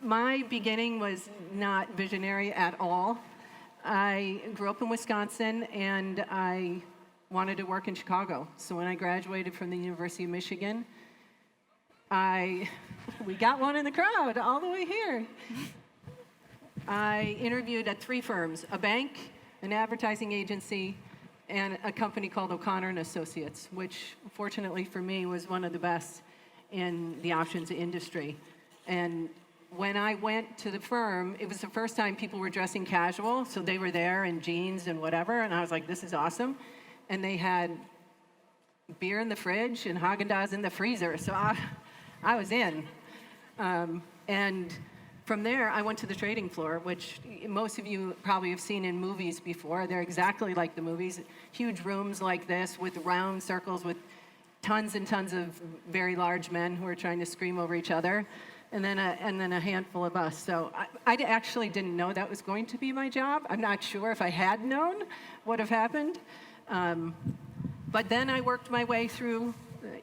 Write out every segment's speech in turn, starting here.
my beginning was not visionary at all. I grew up in Wisconsin, and I wanted to work in Chicago. So when I graduated from the University of Michigan, we got one in the crowd all the way here. I interviewed at 3 firms, a bank, an advertising agency, and a company called O'Connor and Associates, which fortunately for me was one of the best in the options industry. And when I went to the firm, it was the first time people were dressing casual, so they were there in jeans and whatever, and I was like, this is awesome. And they had beer in the fridge and Haagen-Dazs in the freezer, so I was in. And from there, I went to the trading floor, which most of you probably have seen in movies before. They're exactly like the movies, huge rooms like this with round circles with tons and tons of very large men who are trying to scream over each other, and then a handful of us. So I actually didn't know that was going to be my job. I'm not sure if I had known what would have happened. But then I worked my way through,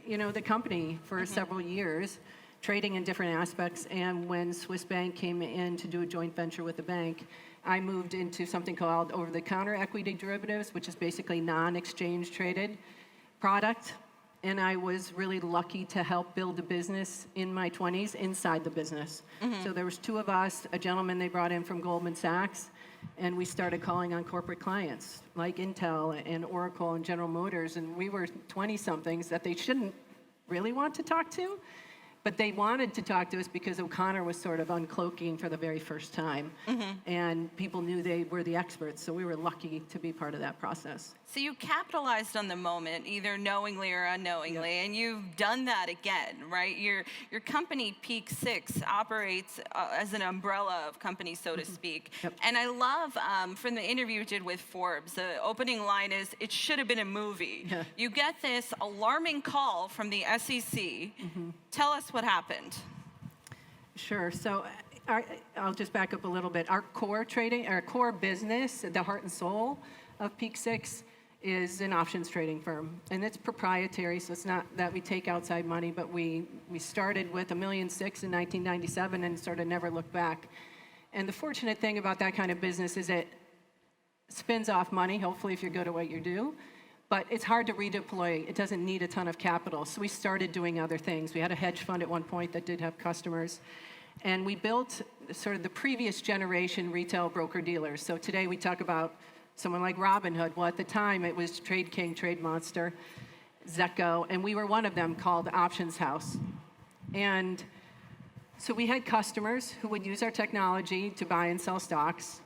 the company for several years, trading in different aspects, and when Swiss Bank came in to do a joint venture with the bank, I moved into something called over-the-counter equity derivatives, which is basically non-exchange traded product, and I was really lucky to help build a business in my 20s inside the business. So there was 2 of us, a gentleman they brought in from Goldman Sachs, and we started calling on corporate clients like Intel and Oracle and General Motors, and we were 20-somethings that they shouldn't really want to talk to. But they wanted to talk to us because O'Connor was sort of uncloaking for the very first time. And people knew they were the experts, so we were lucky to be part of that process. So you capitalized on the moment, either knowingly or unknowingly, and you've done that again, right? Your company, Peak 6, operates as an umbrella of companies, so to speak. And I love, from the interview you did with Forbes, the opening line is, "It should have been a movie." You get this alarming call from the SEC. Tell us what happened. Sure. So I'll just back up a little bit. Our core business, the heart and soul of Peak 6, is an options trading firm. And it's proprietary, so it's not that we take outside money, but we started with $1.6 million in 1997 and sort of never looked back. And the fortunate thing about that kind of business is it spins off money, hopefully if you're good at what you do. But it's hard to redeploy. It doesn't need a ton of capital. So we started doing other things. We had a hedge fund at one point that did have customers. And we built sort of the previous generation retail broker-dealers. So today we talk about someone like Robinhood. Well, at the time it was Trade King, Trade Monster, Zecco, and we were one of them called Options House. And so we had customers who would use our technology to buy and sell stocks.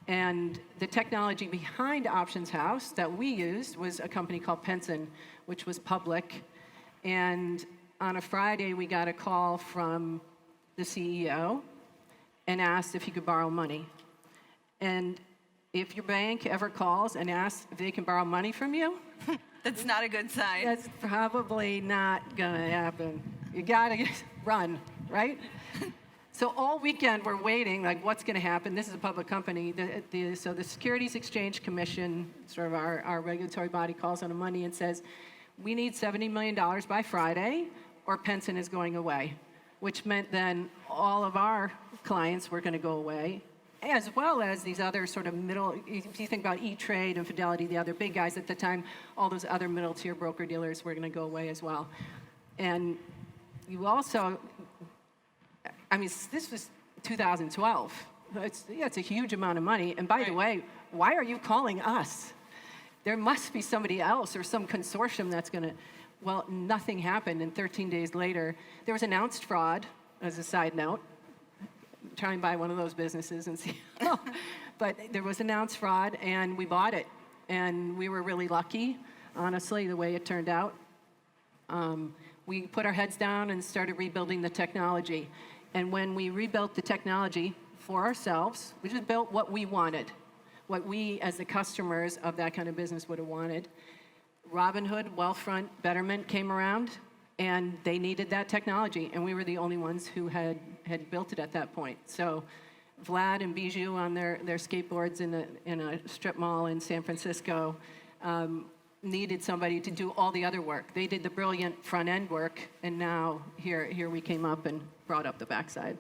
And the technology behind Options House that we used was a company called Penson, which was public. And on a Friday, we got a call from the CEO and asked if he could borrow money. And if your bank ever calls and asks if they can borrow money from you, that's not a good sign. That's probably not gonna happen. You gotta run, right? So all weekend we're waiting, like what's going to happen? This is a public company. So the Securities Exchange Commission, sort of our regulatory body, calls on the money and says, we need $70 million by Friday or Penson is going away, which meant then all of our clients were going to go away, as well as these other sort of middle, if you think about E-Trade and Fidelity, the other big guys at the time, all those other middle tier broker dealers were going to go away as well. And you also, this was 2012. It's a huge amount of money. And by the way, why are you calling us? There must be somebody else or some consortium that's going to, well, nothing happened. And 13 days later, there was announced fraud, as a side note. Try and buy one of those businesses and see. But there was announced fraud, and we bought it. And we were really lucky, honestly, the way it turned out. We put our heads down and started rebuilding the technology. And when we rebuilt the technology for ourselves, we just built what we wanted, what we as the customers of that kind of business would have wanted. Robinhood, Wealthfront, Betterment came around, and they needed that technology, and we were the only ones who had built it at that point. So Vlad and Bijou on their skateboards in a strip mall in San Francisco needed somebody to do all the other work. They did the brilliant front-end work, and now here we came up and brought up the backside.